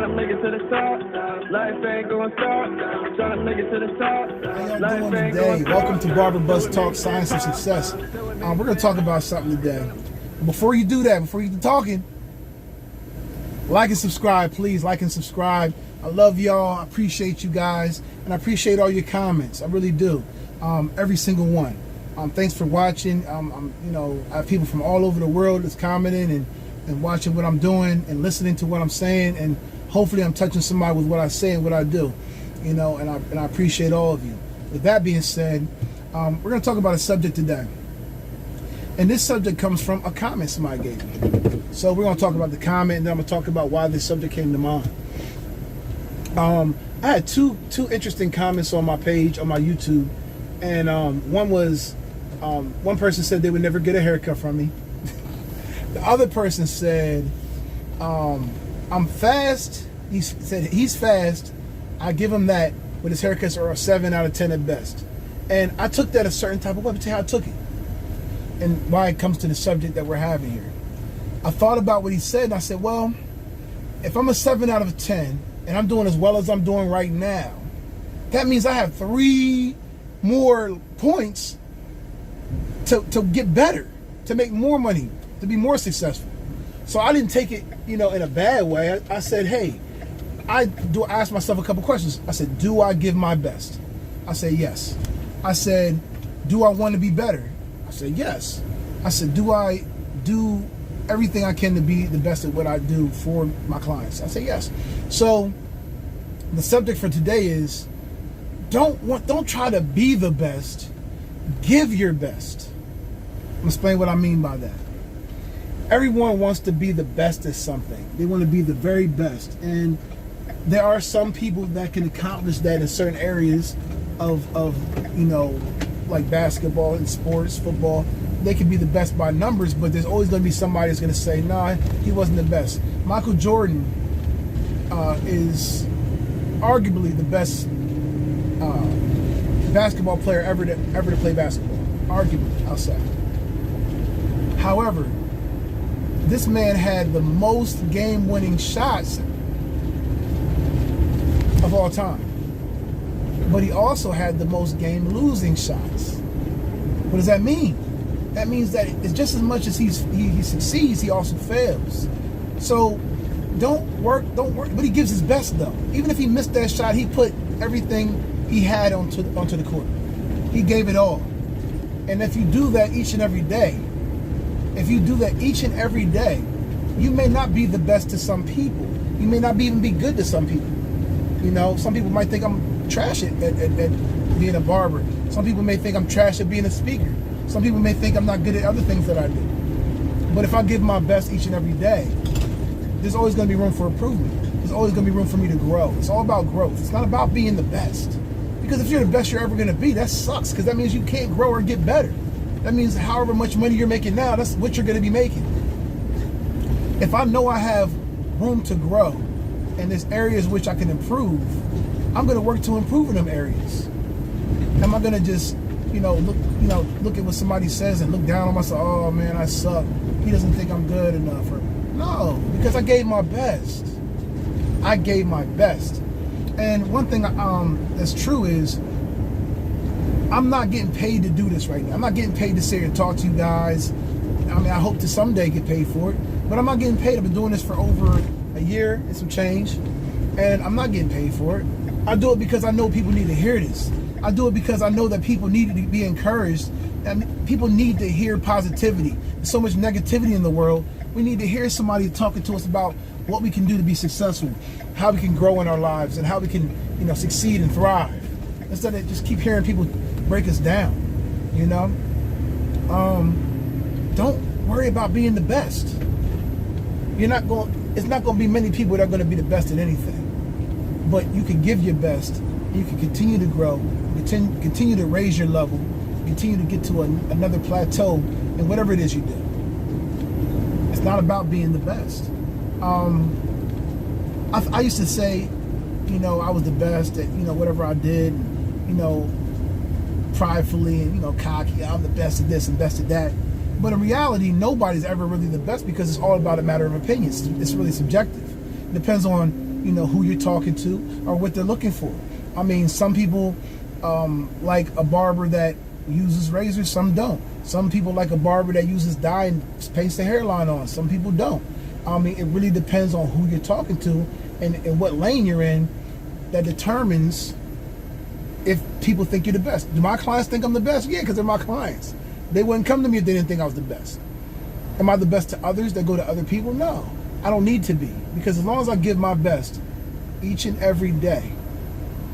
Trying to make it to the top. Life ain't going stop. Trying to make it to the top. How y'all doing today? Welcome to Barber Buzz Talk, Science of Success. We're going to talk about something today. Before you do that, before you get to talking, like and subscribe, please. Like and subscribe. I love y'all. I appreciate you guys. And I appreciate all your comments. I really do. Every single one. Thanks for watching. I have people from all over the world that's commenting and watching what I'm doing and listening to what I'm saying, and hopefully I'm touching somebody with what I say and what I do, and I appreciate all of you. With that being said, we're going to talk about a subject today, and this subject comes from a comment somebody gave me. So we're going to talk about the comment, and then I'm going to talk about why this subject came to mind. I had two interesting comments on my page on my YouTube, and one was one person said they would never get a haircut from me. The other person said, I'm fast. He said he's fast. I give him that, but his haircuts are a 7 out of 10 at best. And I took that a certain type of way. Let me tell you how I took it and why it comes to the subject that we're having here. I thought about what he said, and I said, well, if I'm a 7 out of 10 and I'm doing as well as I'm doing right now, that means I have 3 more points to get better, to make more money, to be more successful. So I didn't take it, in a bad way. I said, hey, I asked myself a couple questions. I said, do I give my best? I said, yes. I said, do I want to be better? I said, yes. I said, do I do everything I can to be the best at what I do for my clients? I said, yes. So the subject for today is don't try to be the best. Give your best. I'm gonna explain what I mean by that. Everyone wants to be the best at something. They want to be the very best. And there are some people that can accomplish that in certain areas of like basketball and sports, football. They can be the best by numbers, but there's always going to be somebody that's going to say, nah, he wasn't the best. Michael Jordan is arguably the best basketball player ever to play basketball. Arguably, I'll say. However, this man had the most game-winning shots of all time. But he also had the most game-losing shots. What does that mean? That means that it's just as much as he succeeds, he also fails. So don't work, but he gives his best though. Even if he missed that shot, he put everything he had onto the court. He gave it all. And if you do that each and every day, you may not be the best to some people. You may not even be good to some people. Some people might think I'm trash at being a barber. Some people may think I'm trash at being a speaker. Some people may think I'm not good at other things that I do. But if I give my best each and every day, there's always going to be room for improvement. There's always going to be room for me to grow. It's all about growth. It's not about being the best. Because if you're the best you're ever going to be, that sucks, because that means you can't grow or get better. That means however much money you're making now, that's what you're going to be making. If I know I have room to grow and there's areas which I can improve, I'm going to work to improve in them areas. Am I going to just, look at what somebody says and look down on myself? Oh man, I suck. He doesn't think I'm good enough. No, because I gave my best. I gave my best. And one thing that's true is I'm not getting paid to do this right now. I'm not getting paid to sit here and talk to you guys. I mean, I hope to someday get paid for it, but I'm not getting paid. I've been doing this for over a year and some change, and I'm not getting paid for it. I do it because I know people need to hear this. I do it because I know that people need to be encouraged. And people need to hear positivity. There's so much negativity in the world. We need to hear somebody talking to us about what we can do to be successful, how we can grow in our lives, and how we can, succeed and thrive. Instead of just keep hearing people break us down, Don't worry about being the best. It's not going to be many people that are going to be the best at anything. But you can give your best. You can continue to grow, continue to raise your level, continue to get to another plateau in whatever it is you do. It's not about being the best. I used to say, I was the best at, whatever I did, pridefully and, cocky. I'm the best at this and best at that. But in reality, nobody's ever really the best, because it's all about a matter of opinions. It's really subjective. It depends on you know, who you're talking to or what they're looking for. I mean, some people like a barber that uses razors, some don't. Some people like a barber that uses dye and paints the hairline on. Some people don't. I mean, it really depends on who you're talking to and what lane you're in that determines if people think you're the best. Do my clients think I'm the best? Yeah, because they're my clients. They wouldn't come to me if they didn't think I was the best. Am I the best to others that go to other people? No, I don't need to be, because as long as I give my best each and every day,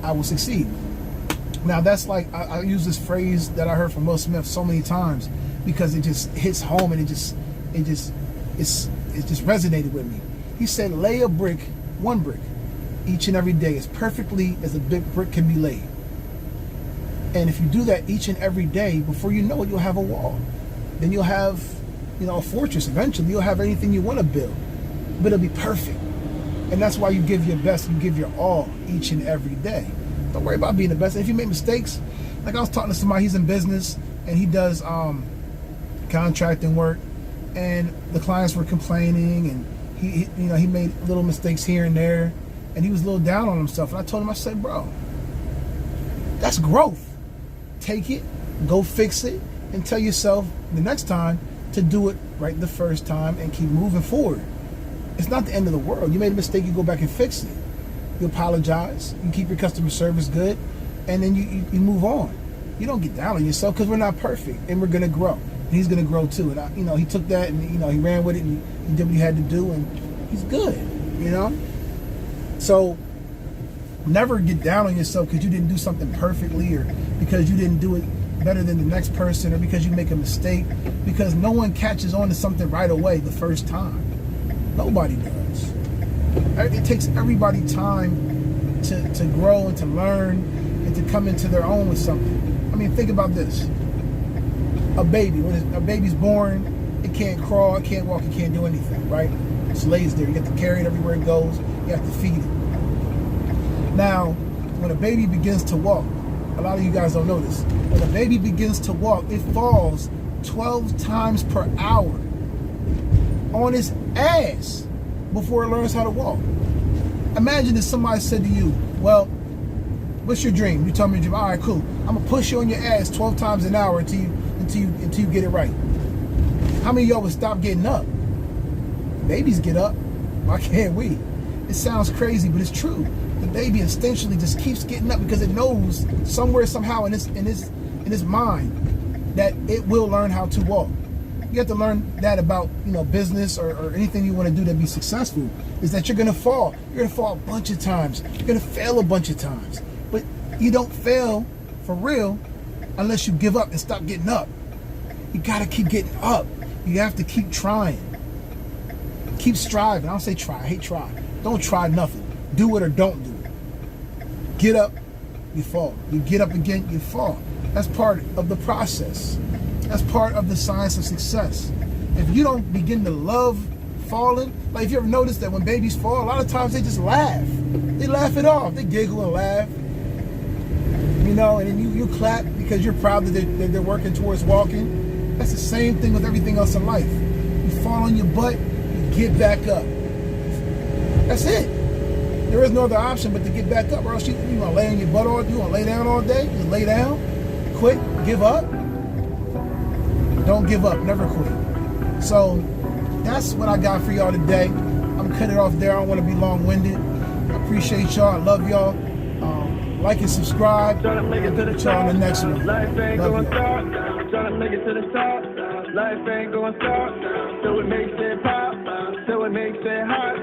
I will succeed. Now that's like, I use this phrase that I heard from Will Smith so many times because it just hits home and it just resonated with me. He said, lay a brick, one brick, each and every day as perfectly as a big brick can be laid. And if you do that each and every day, before you know it, you'll have a wall. Then you'll have, you know, a fortress. Eventually, you'll have anything you want to build, but it'll be perfect. And that's why you give your best, you give your all each and every day. Don't worry about being the best. And if you make mistakes, like I was talking to somebody, he's in business and he does contracting work, and the clients were complaining, and he made little mistakes here and there, and he was a little down on himself. And I told him, I said, bro, that's growth. Take it, go fix it, and tell yourself the next time to do it right the first time and keep moving forward. It's not the end of the world. You made a mistake, you go back and fix it. You apologize, you keep your customer service good, and then you move on. You don't get down on yourself, because we're not perfect, and we're gonna grow. And he's gonna grow too. And he took that, and he ran with it, and he did what he had to do, and he's good. So never get down on yourself because you didn't do something perfectly, or because you didn't do it better than the next person, or because you make a mistake, because no one catches on to something right away the first time. Nobody does. It takes everybody time to grow and to learn and to come into their own with something. I mean, think about this. A baby, when a baby's born, it can't crawl, it can't walk, it can't do anything, right? It just lays there. You have to carry it everywhere it goes. You have to feed it. Now, when a baby begins to walk, a lot of you guys don't know this. When a baby begins to walk, it falls 12 times per hour on its ass before it learns how to walk. Imagine if somebody said to you, well, what's your dream? You tell me your dream. All right, cool. I'm gonna push you on your ass 12 times an hour until you get it right. How many of y'all would stop getting up? Babies get up. Why can't we? It sounds crazy, but it's true. The baby instinctually just keeps getting up because it knows somewhere, somehow in its mind that it will learn how to walk. You have to learn that about business or anything you want to do to be successful, is that you're gonna fall. You're gonna fall a bunch of times. You're gonna fail a bunch of times. But you don't fail for real unless you give up and stop getting up. You gotta keep getting up. You have to keep trying. Keep striving. I don't say try. I hate try. Don't try nothing. Do it or don't do it. Get up, you fall. You get up again, you fall. That's part of the process. That's part of the science of success. If you don't begin to love falling, like if you ever noticed that when babies fall, a lot of times they just laugh. They laugh it off. They giggle and laugh. And then you clap because you're proud that they're working towards walking. That's the same thing with everything else in life. You fall on your butt, you get back up. That's it. There is no other option but to get back up, or else you gonna lay on your butt all day. You gonna lay down all day? Just lay down, quit, give up. Don't give up, never quit. So that's what I got for y'all today. I'm gonna cut it off there. I don't want to be long-winded. I appreciate y'all. I love y'all. Like and subscribe. Trying to make it to the Y'all top. on the next one. Life ain't Love going you. start. Trying to make it to the top. Life ain't going start. So it makes it pop. So it makes it hot.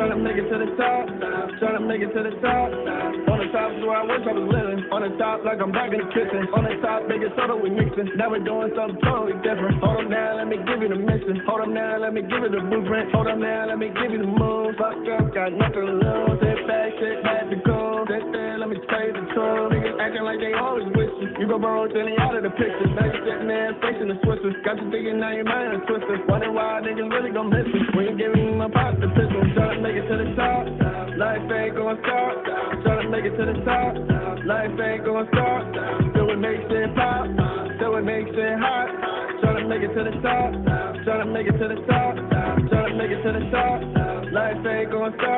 Trying to make it to the top. Trying to make it to the top. On the top is where I wish I was living. On the top like I'm back in the kitchen. On the top, biggest soda we mixing. Now we're doing something totally different. Hold up now, let me give you the mission. Hold up now, let me give you the blueprint. Hold up now, let me give you the moves. Fuck up, got nothing to lose. Sit back to go. Sit there, let me tell you the truth. Niggas acting like they always with you. You go borrow Jenny out of the picture. Now you sitting there facing the switches. Got you thinking now your mind is twisted. Wondering why niggas really gon' miss me. When you give me my pop the pistol. Tryna make it to the top. Life ain't gon' start. Tryna make it to the top. Life ain't gon' start. So it makes it pop. So it makes it hot. Tryna make it to the top. Tryna make it to the top. Tryna make it to the top. Life ain't gon' start.